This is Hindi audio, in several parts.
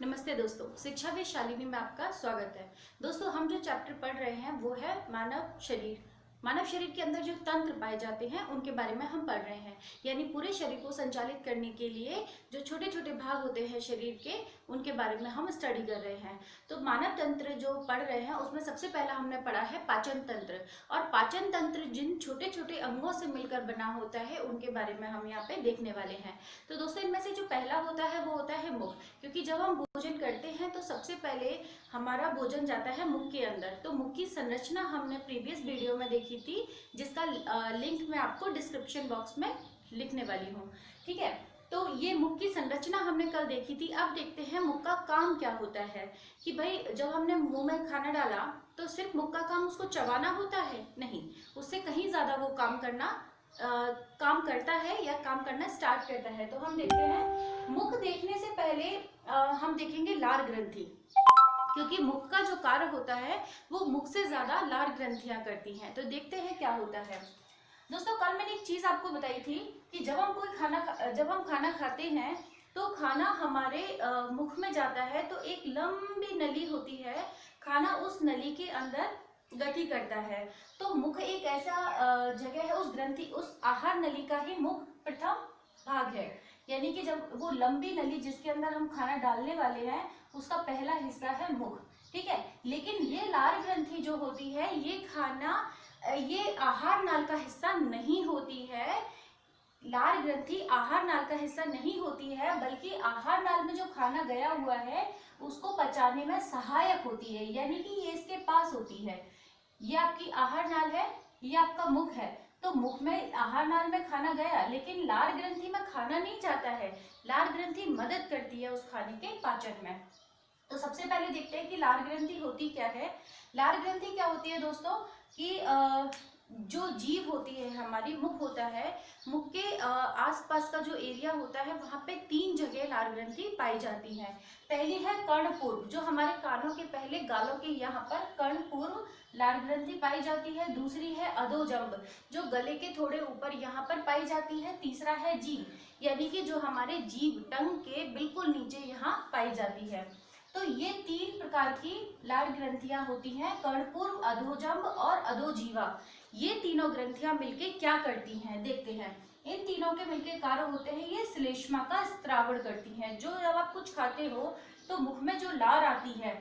नमस्ते दोस्तों, शिक्षाविद शालिनी में आपका स्वागत है। दोस्तों, हम जो चैप्टर पढ़ रहे हैं वो है मानव शरीर। मानव शरीर के अंदर जो तंत्र पाए जाते हैं उनके बारे में हम पढ़ रहे हैं। यानी पूरे शरीर को संचालित करने के लिए जो छोटे छोटे भाग होते हैं शरीर के, उनके बारे में हम स्टडी कर रहे हैं। तो मानव तंत्र जो पढ़ रहे हैं उसमें सबसे पहला हमने पढ़ा है पाचन तंत्र। और पाचन तंत्र जिन छोटे छोटे अंगों से मिलकर बना होता है उनके बारे में हम यहाँ पे देखने वाले हैं। तो दोस्तों, इनमें से जो पहला होता है वो होता है मुख। क्योंकि जब हम भोजन करते हैं तो सबसे पहले हमारा भोजन जाता है मुख के अंदर। तो मुख की संरचना हमने प्रीवियस वीडियो में देखी थी, जिसका लिंक मैं आपको डिस्क्रिप्शन बॉक्स में लिखने वाली हूँ। ठीक है, तो ये मुख की संरचना हमने कल देखी थी। अब देखते हैं मुख का काम क्या होता है। कि भाई जब हमने मुंह में खाना डाला तो सिर्फ मुख का काम उसको चबाना होता है? नहीं, उससे कहीं ज्यादा वो काम करता है या काम करना स्टार्ट करता है। तो हम देखते हैं, मुख देखने से पहले हम देखेंगे लार ग्रंथि। क्योंकि मुख का जो कार्य होता है वो मुख से ज्यादा लार ग्रंथियां करती हैं। तो देखते हैं क्या होता है। दोस्तों, कल मैंने एक चीज आपको बताई थी कि जब हम खाना खाते हैं तो खाना हमारे मुख में जाता है तो एक लंबी नली होती है, खाना उस नली के अंदर गति करता है। तो मुख एक ऐसा जगह है, उस आहार नली का ही मुख प्रथम भाग है। यानी कि जब वो लंबी नली जिसके अंदर हम खाना डालने वाले हैं उसका पहला हिस्सा है मुख। ठीक है, लेकिन ये लार ग्रंथि जो होती है ये आहार नाल का हिस्सा नहीं होती है। लार ग्रंथि आहार नाल का हिस्सा नहीं होती है, बल्कि आहार नाल में जो खाना गया हुआ है उसको पचाने में सहायक होती है। यानी कि ये इसके पास होती है। ये आपकी आहार नाल है, ये आपका मुख है। तो मुख में आहार नाल में खाना गया, लेकिन लार ग्रंथि में खाना नहीं जाता है। लार ग्रंथि मदद करती है उस खाने के पाचन में। तो सबसे पहले देखते हैं कि लार ग्रंथि होती क्या है। लार ग्रंथि क्या होती है दोस्तों, कि जो जीव होती है हमारी, मुख होता है, मुख के आसपास का जो एरिया होता है वहां पे 3 जगह लार ग्रंथि पाई जाती है। पहली है कर्णपूर्व, जो हमारे कानों के पहले गालों के यहाँ पर कर्णपूर्व लार ग्रंथि पाई जाती है। दूसरी है अधोजंब, जो गले के थोड़े ऊपर यहाँ पर पाई जाती है। तीसरा है जीभ, यानी कि जो हमारे जीभ टंग के बिल्कुल नीचे यहाँ पाई जाती है। तो ये 3 प्रकार की लार ग्रंथियां होती हैं, कर्णपूर्व, अधोजंब और अधोजीवा। ये तीनों ग्रंथियां मिलके क्या करती हैं, देखते हैं। इन तीनों के मिलके कार्य होते हैं, ये श्लेष्मा का स्त्रावण करती हैं। जो जब आप कुछ खाते हो तो मुख में जो लार आती है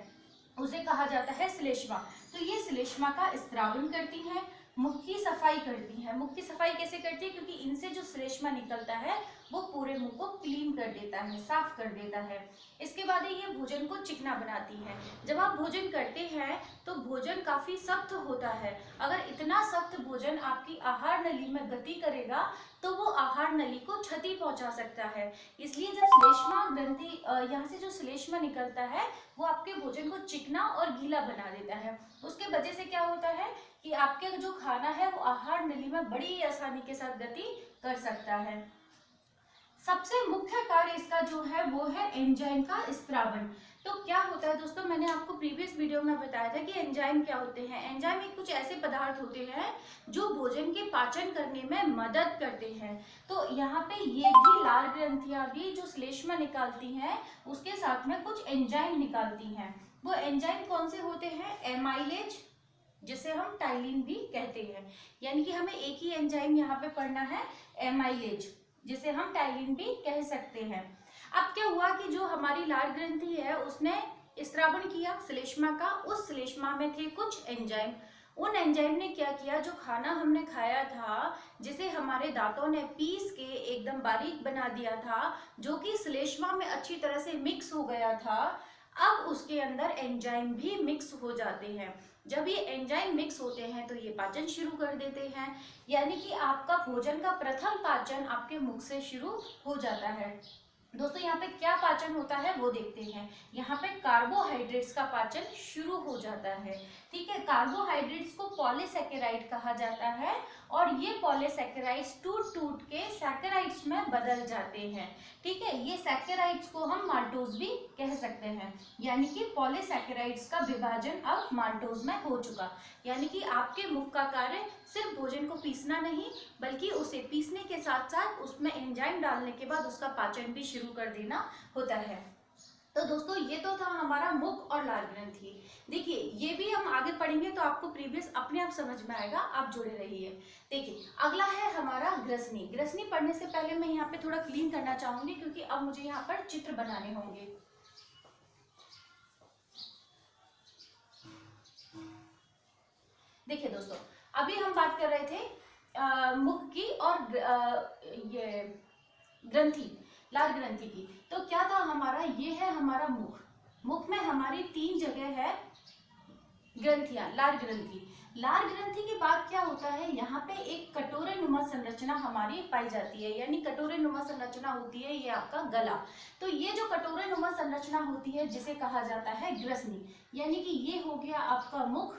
उसे कहा जाता है श्लेष्मा। तो ये श्लेष्मा का स्त्रावण करती हैं, मुख की सफाई करती हैं। मुख की सफाई कैसे करती है? क्योंकि इनसे जो श्लेष्मा निकलता है वो पूरे मुंह को क्लीन कर देता है, साफ कर देता है। इसके बाद ये भोजन को चिकना बनाती है। जब आप भोजन करते हैं तो भोजन काफी सख्त होता है। अगर इतना सख्त भोजन आपकी आहार नली में गति करेगा तो वो आहार नली को क्षति पहुंचा सकता है। इसलिए जब श्लेष्मा ग्रंथि यहाँ से जो श्लेष्मा निकलता है वो आपके भोजन को चिकना और गीला बना देता है। उसके वजह से क्या होता है कि आपके जो खाना है वो आहार नली में बड़ी आसानी के साथ गति कर सकता है। सबसे मुख्य कार्य इसका जो है वो है एंजाइम का स्त्रावण। तो क्या होता है दोस्तों, मैंने आपको प्रीवियस वीडियो में बताया था कि एंजाइम क्या होते हैं। एंजाइम एक कुछ ऐसे पदार्थ होते हैं जो भोजन के पाचन करने में मदद करते हैं। तो यहाँ पे ये भी लार ग्रंथियां भी जो श्लेष्मा निकालती हैं उसके साथ में कुछ एंजाइम निकालती हैं। वो एंजाइम कौन से होते हैं? एमाइलेज, जिसे हम टाइलिन भी कहते हैं। यानी कि हमें एक ही एंजाइम यहाँ पे पढ़ना है, एमाइलेज, जिसे हम टाइलिन भी कह सकते हैं। अब क्या हुआ कि जो हमारी लार ग्रंथि है उसने स्त्रावण किया श्लेष्मा का। उस श्लेष्मा में थे कुछ एंजाइम। उन एंजाइम ने क्या किया, जो खाना हमने खाया था, जिसे हमारे दांतों ने पीस के एकदम बारीक बना दिया था, जो कि श्लेष्मा में अच्छी तरह से मिक्स हो गया था, अब उसके अंदर एंजाइम भी मिक्स हो जाते हैं। जब ये एंजाइम मिक्स होते हैं तो ये पाचन शुरू कर देते हैं। यानी कि आपका भोजन का प्रथम पाचन आपके मुख से शुरू हो जाता है। दोस्तों, यहाँ पे क्या पाचन होता है वो देखते हैं। यहाँ पे कार्बोहाइड्रेट्स का पाचन शुरू हो जाता है। ठीक है, कार्बोहाइड्रेट्स को पॉलीसैकेराइड कहा जाता है और ये पॉलीसैकेराइड्स टूट टूट के सैकेराइड्स में बदल जाते हैं। ठीक है, ये सैकेराइड्स को हम माल्टोज भी कह सकते हैं। यानी कि पॉलीसैकेराइड्स का विभाजन अब माल्टोज में हो चुका। यानी कि आपके मुख का कार्य सिर्फ भोजन को पीसना नहीं, बल्कि उसे पीसने के साथ साथ उसमें एंजाइम डालने के बाद उसका पाचन भी शुरू कर देना होता है। तो दोस्तों ये तो था हमारा मुख और लार ग्रंथि। देखिए ये भी हम आगे पढ़ेंगे तो आपको प्रीवियस अपने आप समझ में आएगा, आप जुड़े रहिए। देखिए अगला है हमारा ग्रसनी। ग्रसनी पढ़ने से पहले मैं यहाँ पे थोड़ा क्लीन करना चाहूंगी क्योंकि अब मुझे यहाँ पर चित्र बनाने होंगे। देखिए दोस्तों अभी हम बात कर रहे थे मुख की और ये ग्रंथि, लार ग्रंथि की। तो क्या था हमारा, ये है हमारा मुख। मुख में हमारी 3 जगह है ग्रंथियां, लार ग्रंथि। लार ग्रंथि के बाद क्या होता है, यहाँ पे एक कटोरे नुमा संरचना हमारी पाई जाती है, यानी कटोरे नुमा संरचना होती है ये आपका गला। तो ये जो कटोरे नुमा संरचना होती है जिसे कहा जाता है ग्रसनी, यानी कि ये हो गया आपका मुख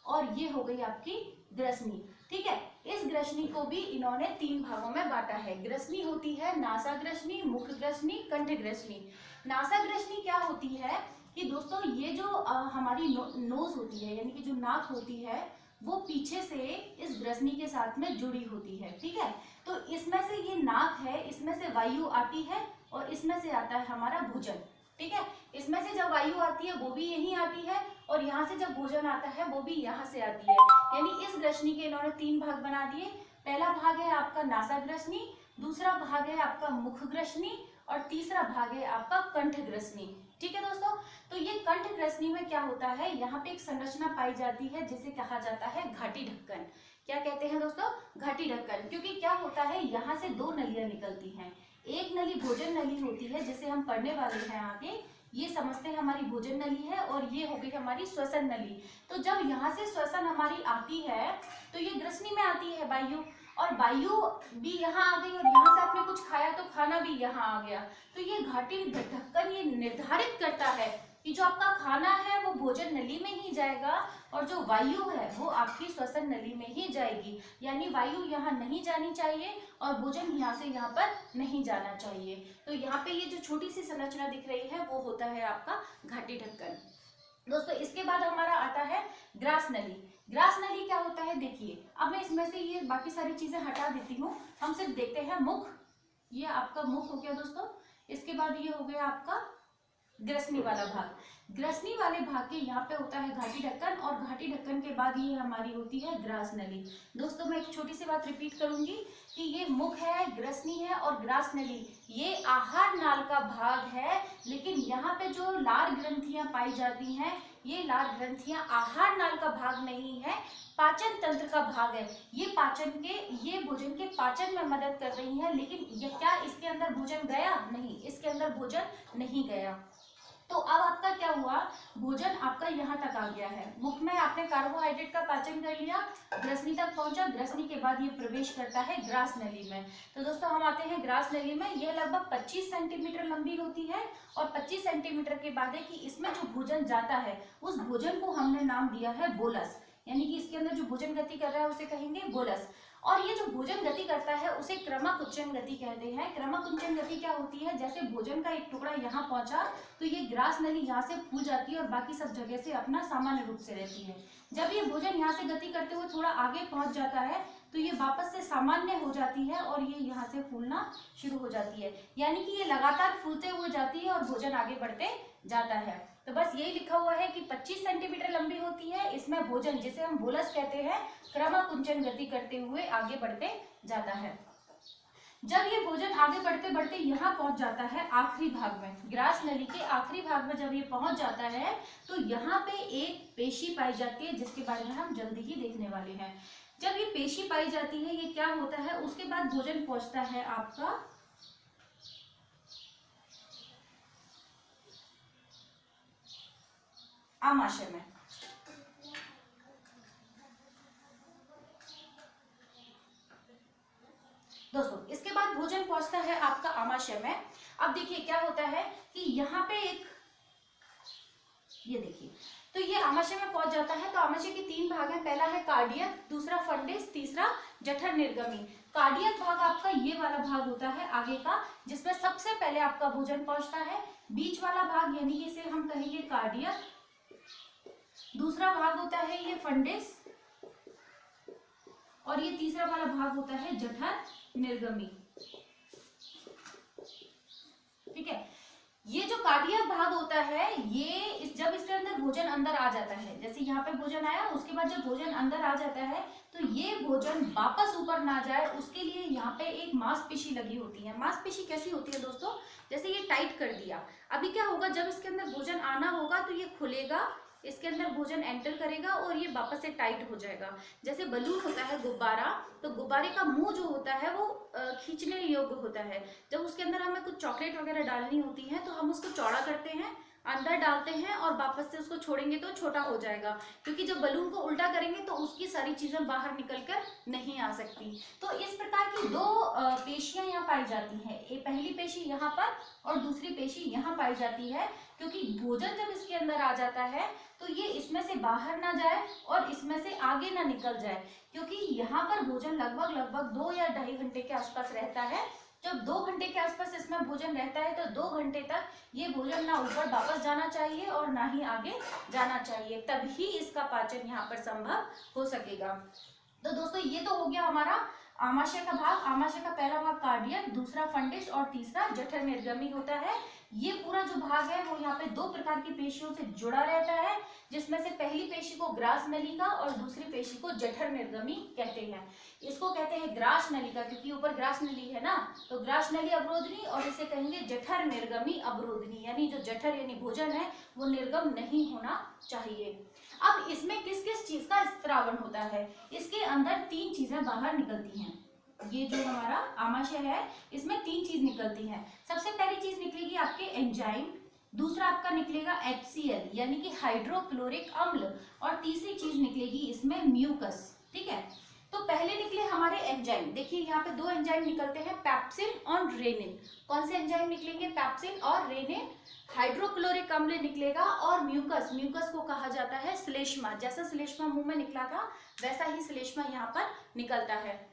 और ये हो गई आपकी ग्रसनी। ठीक है, इस ग्रसनी को भी इन्होंने 3 भागों में बांटा है। ग्रसनी होती है नासा ग्रसनी, मुख ग्रसनी, कंठ ग्रसनी। नासा ग्रसनी क्या होती है कि दोस्तों ये जो हमारी नोज होती है, यानी कि जो नाक होती है, वो पीछे से इस ग्रसनी के साथ में जुड़ी होती है। ठीक है, तो इसमें से ये नाक है, इसमें से वायु आती है और इसमें से आता है हमारा भोजन। ठीक है, इसमें से जब वायु आती है वो भी यहीं आती है और यहाँ से जब भोजन आता है वो भी यहाँ से आती है। यानी इस ग्रसनी के इन्होंने 3 भाग बना दिए। पहला भाग है आपका नासा ग्रसनी, दूसरा भाग है आपका मुख ग्रसनी और तीसरा भाग है आपका कंठ ग्रसनी। ठीक है दोस्तों, तो ये कंठ ग्रसनी में क्या होता है, यहाँ पे एक संरचना पाई जाती है जिसे कहा जाता है घाटी ढक्कन। क्या कहते हैं दोस्तों, घाटी ढक्कन। क्योंकि क्या होता है, यहाँ से 2 नलियां निकलती हैं। एक नली भोजन नली होती है जिसे हम पढ़ने वाले हैं आगे, ये समझते हैं हमारी भोजन नली है, और ये हो गई हमारी श्वसन नली। तो जब यहाँ से श्वसन हमारी आती है तो ये ग्रसनी में आती है वायु, और वायु भी यहाँ आ गई और यहाँ से आपने कुछ खाया तो खाना भी यहाँ आ गया। तो ये घाटी ढक्कन ये निर्धारित करता है कि जो आपका खाना है वो भोजन नली में ही जाएगा और जो वायु है वो आपकी श्वसन नली में ही जाएगी। यानी वायु यहाँ नहीं जानी चाहिए और भोजन यहाँ से यहाँ पर नहीं जाना चाहिए। तो यहाँ पे ये जो छोटी सी संरचना दिख रही है वो होता है आपका घाटी ढक्कन। दोस्तों इसके बाद हमारा आता है ग्रास नली। ग्रास नली क्या होता है, देखिए अब मैं इसमें से ये बाकी सारी चीजें हटा देती हूँ, हम सिर्फ देखते हैं मुख। ये आपका मुख हो गया दोस्तों, इसके बाद ये हो गया आपका ग्रसनी वाला भाग। ग्रसनी वाले भाग के यहाँ पे होता है घाटी ढक्कन, और घाटी ढक्कन के बाद ये हमारी होती है ग्रास नली। दोस्तों मैं एक छोटी सी बात रिपीट करूंगी कि ये मुख है, ग्रसनी है और ग्रास नली ये आहार नाल का भाग है। लेकिन यहाँ पे जो लार ग्रंथियां पाई जाती हैं, ये लार ग्रंथियां आहार नाल का भाग नहीं है, पाचन तंत्र का भाग है। ये पाचन के, ये भोजन के पाचन में मदद कर रही है। लेकिन ये क्या इसके अंदर भोजन गया? नहीं, इसके अंदर भोजन नहीं गया। तो अब आपका क्या हुआ, भोजन आपका यहाँ तक आ गया है। मुख में आपने कार्बोहाइड्रेट का पाचन कर लिया, ग्रसनी तक पहुंचा, ग्रसनी के बाद ये प्रवेश करता है ग्रास नली में। तो दोस्तों हम आते हैं ग्रास नली में। यह लगभग 25 सेंटीमीटर लंबी होती है और 25 सेंटीमीटर के बाद है कि इसमें जो भोजन जाता है उस भोजन को हमने नाम दिया है बोलस, यानी कि इसके अंदर जो भोजन गति कर रहा है उसे कहेंगे बोलस। और ये जो भोजन गति करता है उसे क्रमकुंचन गति कहते हैं। क्रमकुंचन गति क्या होती है, जैसे भोजन का एक टुकड़ा यहाँ पहुंचा तो ये ग्रास नली यहाँ से फूल जाती है और बाकी सब जगह से अपना सामान्य रूप से रहती है। जब ये भोजन यहाँ से गति करते हुए थोड़ा आगे पहुंच जाता है तो ये वापस से सामान्य हो जाती है और ये यहाँ से फूलना शुरू हो जाती है। यानी कि ये लगातार फूलते हुए जाती है और भोजन आगे बढ़ते जाता है। तो बस यही लिखा हुआ है कि 25 सेंटीमीटर लंबी होती है, इसमें भोजन जिसे हम बोलस कहते हैं क्रमकुंचन गति करते हुए आगे बढ़ते जाता है। जब ये भोजन आगे बढ़ते बढ़ते यहाँ पहुंच जाता है आखिरी भाग में, ग्रास नली के आखिरी भाग में जब ये पहुंच जाता है तो यहाँ पे एक पेशी पाई जाती है जिसके बारे में हम जल्दी ही देखने वाले हैं। जब ये पेशी पाई जाती है, ये क्या होता है, उसके बाद भोजन पहुंचता है आपका आमाशय में। दोस्तों इसके बाद भोजन पहुंचता है आपका आमाशय में। अब देखिए क्या होता है कि यहाँ पे एक, ये देखिए, तो ये आमाशय में पहुंच जाता है। तो आमाशय के 3 भाग हैं, पहला है कार्डियक, दूसरा फंडिस, तीसरा जठर निर्गमी। कार्डियक भाग आपका ये वाला भाग होता है आगे का, जिसमें सबसे पहले आपका भोजन पहुंचता है। बीच वाला भाग यानी कि इसे हम कहेंगे कार्डियक, दूसरा भाग होता है ये फंडिस और ये तीसरा वाला भाग होता है जठर निर्गमी। ठीक है, ये जो कार्डियक भाग होता है, ये जब इसके अंदर भोजन अंदर आ जाता है, जैसे यहाँ पे भोजन आया, उसके बाद जब भोजन अंदर आ जाता है तो ये भोजन वापस ऊपर ना जाए, उसके लिए यहाँ पे एक मांसपेशी लगी होती है। मांसपेशी कैसी होती है दोस्तों, जैसे ये टाइट कर दिया, अभी क्या होगा, जब इसके अंदर भोजन आना होगा तो ये खुलेगा, इसके अंदर भोजन एंटर करेगा और ये वापस से टाइट हो जाएगा। जैसे बलून होता है गुब्बारा, तो गुब्बारे का मुंह जो होता है वो खींचने योग्य होता है। जब उसके अंदर हमें कुछ चॉकलेट वगैरह डालनी होती है तो हम उसको चौड़ा करते हैं, अंदर डालते हैं और वापस से उसको छोड़ेंगे तो छोटा हो जाएगा, क्योंकि जब बलून को उल्टा करेंगे तो उसकी सारी चीजें बाहर निकलकर नहीं आ सकती। तो इस प्रकार की दो पेशियां यहाँ पाई जाती हैं, एक पहली पेशी यहाँ पर और दूसरी पेशी यहाँ पाई जाती है, क्योंकि भोजन जब इसके अंदर आ जाता है तो ये इसमें से बाहर ना जाए और इसमें से आगे ना निकल जाए, क्योंकि यहाँ पर भोजन लगभग 2 या 2.5 घंटे के आसपास रहता है। जब 2 घंटे के आसपास इसमें भोजन रहता है तो 2 घंटे तक ये भोजन ना ऊपर वापस जाना चाहिए और ना ही आगे जाना चाहिए, तभी इसका पाचन यहाँ पर संभव हो सकेगा। तो दोस्तों ये तो हो गया हमारा आमाशय का भाग। आमाशय का पहला भाग कार्डियक, दूसरा फंडिस और तीसरा जठर निर्गमी होता है। ये पूरा जो भाग है वो यहाँ पे 2 प्रकार की पेशियों से जुड़ा रहता है, जिसमें से पहली पेशी को ग्रास नलिका और दूसरी पेशी को जठर निर्गमी कहते हैं। इसको कहते हैं ग्रास नलिका, क्योंकि ऊपर ग्रास नली है ना, तो ग्रास नली अवरोधनी, और इसे कहेंगे जठर निर्गमी अवरोधनी, यानी जो जठर यानी भोजन है वो निर्गम नहीं होना चाहिए। अब इसमें किस किस चीज का स्त्रावन होता है, इसके अंदर 3 चीजें बाहर निकलती हैं। ये जो हमारा आमाशय है इसमें 3 चीज निकलती हैं। सबसे पहली चीज निकलेगी आपके एंजाइम, दूसरा आपका निकलेगा HCl यानी कि हाइड्रोक्लोरिक अम्ल, और तीसरी चीज निकलेगी इसमें म्यूकस। ठीक है, तो पहले निकले हमारे एंजाइम। देखिए यहाँ पे 2 एंजाइम निकलते हैं, पेप्सिन और रेनिन। कौन से एंजाइम निकलेंगे, पेप्सिन और रेनिन। हाइड्रोक्लोरिक अम्ल निकलेगा और म्यूकस, म्यूकस को कहा जाता है श्लेष्मा। जैसा श्लेष्मा मुंह में निकला था वैसा ही श्लेष्मा यहाँ पर निकलता है।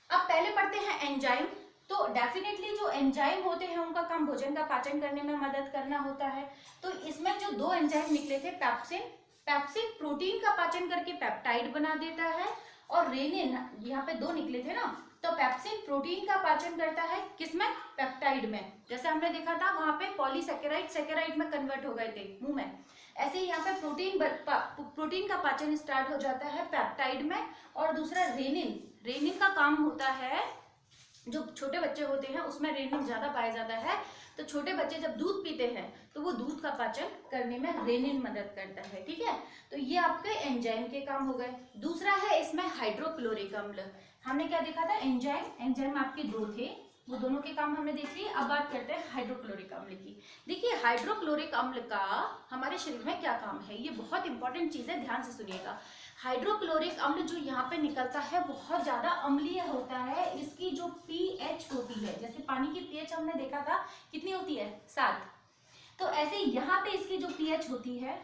अब पहले पढ़ते हैं एंजाइम। तो डेफिनेटली जो एंजाइम होते हैं उनका काम भोजन का पाचन करने में मदद करना होता है। तो इसमें जो 2 एंजाइम निकले थे, पेप्सिन प्रोटीन का पाचन करके पेप्टाइड बना देता है, और रेनिन यहाँ पे 2 निकले थे ना, तो पेप्सिन प्रोटीन का पाचन करता है किसमें, पेप्टाइड में। जैसे हमने देखा था वहां पे पॉलीसैकेराइड सैकेराइड में कन्वर्ट हो गए थे मुंह में, ऐसे ही यहाँ पे प्रोटीन का पाचन स्टार्ट हो जाता है पेप्टाइड में। और दूसरा रेनिन का काम होता है, जो छोटे बच्चे होते हैं उसमें रेनिन ज्यादा पाया जाता है, तो छोटे बच्चे जब दूध पीते हैं तो वो दूध का पाचन करने में रेनिन मदद करता है। ठीक है, तो ये आपके एंजाइम के काम हो गए। दूसरा है इसमें हाइड्रोक्लोरिक अम्ल। हमने क्या देखा था, एंजाइम आपके 2 थे, वो दोनों के काम हमने देख लिए। अब बात करते हैं हाइड्रोक्लोरिक अम्ल की। देखिए हाइड्रोक्लोरिक अम्ल का हमारे शरीर में क्या काम है, ये बहुत इंपॉर्टेंट चीज है, ध्यान से सुनिएगा। हाइड्रोक्लोरिक अम्ल जो यहाँ पे निकलता है बहुत ज्यादा अम्लीय होता है। इसकी जो pH होती है, जैसे पानी की pH हमने देखा था कितनी होती है, 7, तो ऐसे यहाँ पे इसकी जो pH होती है,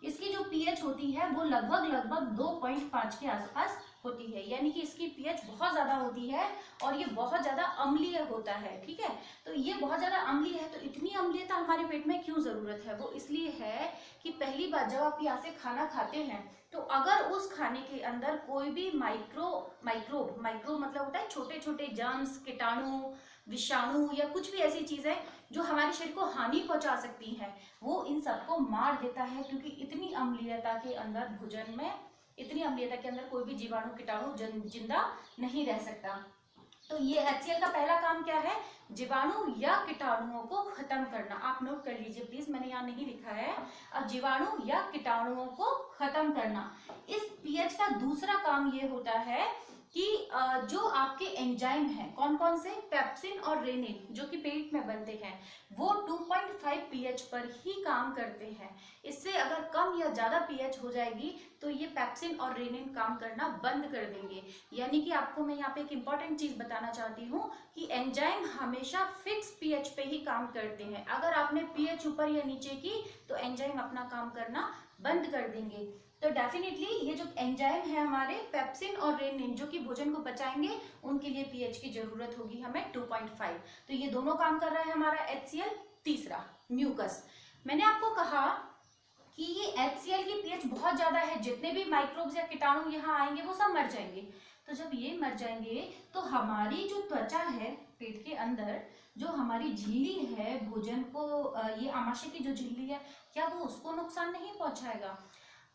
इसकी जो pH होती है वो लगभग 2.5 के आसपास होती है, यानी कि इसकी pH बहुत ज्यादा होती है और ये बहुत ज्यादा अम्लीय होता है। ठीक है, तो ये बहुत ज्यादा अम्लीय है, तो इतनी अम्लीयता हमारे पेट में क्यों जरूरत है, वो इसलिए है कि पहली बार जब आप यहाँ से खाना खाते हैं तो अगर उस खाने के अंदर कोई भी माइक्रो मतलब होता है छोटे छोटे जर्म्स, कीटाणु, विषाणु या कुछ भी ऐसी चीजें जो हमारे शरीर को हानि पहुंचा सकती हैं, वो इन सबको मार देता है, क्योंकि इतनी अम्लीयता के अंदर भोजन में, इतनी अम्लीयता के अंदर कोई भी जीवाणु कीटाणु जिंदा नहीं रह सकता। तो ये HCl का पहला काम क्या है, जीवाणु या कीटाणुओं को खत्म करना। आप नोट कर लीजिए प्लीज, मैंने यहाँ नहीं लिखा है। अब जीवाणु या कीटाणुओं को खत्म करना। इस pH का दूसरा काम ये होता है कि जो आपके एंजाइम हैं, कौन कौन से, पेप्सिन और रेनिन, जो कि पेट में बनते हैं, वो 2.5 pH पर ही काम करते हैं। इससे अगर कम या ज्यादा pH हो जाएगी तो ये पेप्सिन और रेनिन काम करना बंद कर देंगे। यानी कि आपको मैं यहाँ पे एक इंपॉर्टेंट चीज बताना चाहती हूँ कि एंजाइम हमेशा फिक्स pH पे ही काम करते हैं। अगर आपने pH ऊपर या नीचे की तो एंजाइम अपना काम करना बंद कर देंगे। तो डेफिनेटली ये जो एंजाइम है हमारे पेप्सिन और रेनिन, जो कि भोजन को पचाएंगे, उनके लिए pH की जरूरत होगी हमें 2.5। तो ये दोनों काम कर रहा है हमारा HCl। तीसरा म्यूकस। मैंने आपको कहा कि ये HCl की pH बहुत ज्यादा है, जितने भी माइक्रोब्स या कीटाणु यहाँ आएंगे वो सब मर जाएंगे। तो जब ये मर जाएंगे तो हमारी जो त्वचा है पेट के अंदर जो हमारी झिल्ली है भोजन को ये आमाशय की जो झिल्ली है, क्या वो उसको नुकसान नहीं पहुंचाएगा?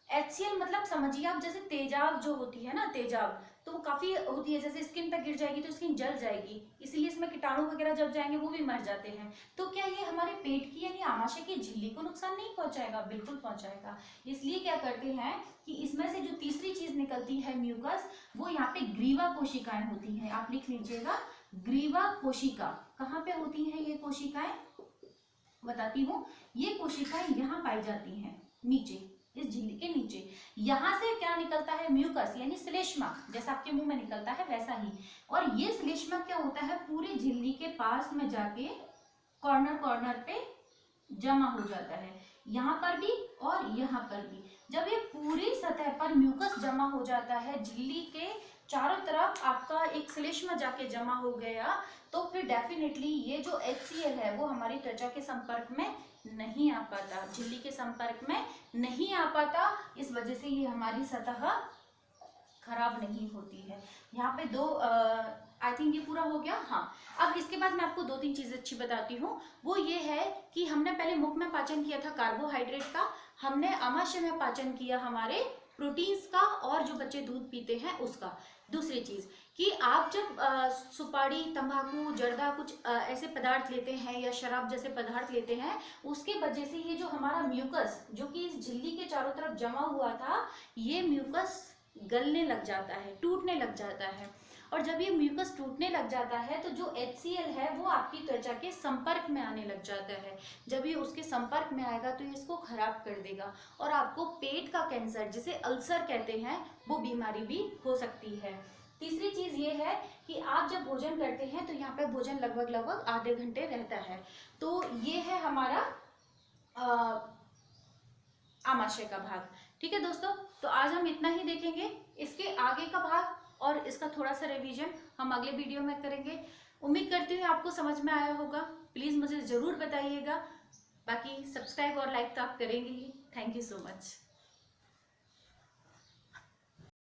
HCl मतलब समझिए आप, जैसे तेजाब जो होती है ना, तेजाब तो वो काफी होती है, जैसे स्किन पे गिर जाएगी तो स्किन जल जाएगी, इसलिए इसमें कीटाणु वगैरह जब जाएंगे वो भी मर जाते हैं। तो क्या ये हमारे पेट की यानी आमाशय की झिल्ली को नुकसान नहीं पहुंचाएगा? बिल्कुल पहुंचाएगा। इसलिए क्या करते हैं कि इसमें से जो तीसरी चीज निकलती है म्यूकस, वो यहाँ पे ग्रीवा कोशिकाएं होती हैं। आप लिख लीजिएगा, ग्रीवा कोशिका। कहाँ पे होती हैं ये कोशिकाएं? बताती हूँ। ये कोशिकाएं यहाँ पाई जाती हैं नीचे, इस झिल्ली के नीचे। यहां से क्या निकलता है? म्यूकस यानी श्लेष्मा, जैसा आपके मुंह में निकलता है वैसा ही। और ये श्लेष्मा क्या होता है? पूरी झिल्ली के पास में जाके कॉर्नर कॉर्नर पे जमा हो जाता है, यहाँ पर भी और यहाँ पर भी। जब ये पूरी सतह पर म्यूकस जमा हो जाता है, झिल्ली के चारों तरफ आपका एक श्लेष्मा जाके जमा हो गया, तो फिर डेफिनेटली ये जो HCl है वो हमारी त्वचा के संपर्क में नहीं आ पाता, झिल्ली के संपर्क में नहीं आ पाता। इस वजह से ये हमारी सतह खराब नहीं होती है। यहाँ पे दो आई थिंक ये पूरा हो गया। हाँ, अब इसके बाद मैं आपको 2-3 चीजें अच्छी बताती हूँ। वो ये है कि हमने पहले मुख में पाचन किया था कार्बोहाइड्रेट का, हमने आमाशय में पाचन किया हमारे प्रोटीन्स का, और जो बच्चे दूध पीते हैं उसका। दूसरी चीज कि आप जब सुपारी, तंबाकू, जर्दा कुछ ऐसे पदार्थ लेते हैं या शराब जैसे पदार्थ लेते हैं, उसके वजह से ये जो हमारा म्यूकस जो कि इस झिल्ली के चारों तरफ जमा हुआ था, ये म्यूकस गलने लग जाता है, टूटने लग जाता है। और जब ये म्यूकस टूटने लग जाता है तो जो HCl है वो आपकी त्वचा के संपर्क में आने लग जाता है। जब ये उसके संपर्क में आएगा तो ये इसको खराब कर देगा, और आपको पेट का कैंसर, जिसे अल्सर कहते हैं, वो बीमारी भी हो सकती है। तीसरी चीज ये है कि आप जब भोजन करते हैं तो यहाँ पे भोजन लगभग आधे घंटे रहता है। तो ये है हमारा आमाशय का भाग। ठीक है दोस्तों, तो आज हम इतना ही देखेंगे। इसके आगे का भाग और इसका थोड़ा सा रिवीजन हम अगले वीडियो में करेंगे। उम्मीद करती हूँ आपको समझ में आया होगा। प्लीज मुझे जरूर बताइएगा। बाकी सब्सक्राइब और लाइक तो आप करेंगे ही। Thank you so much.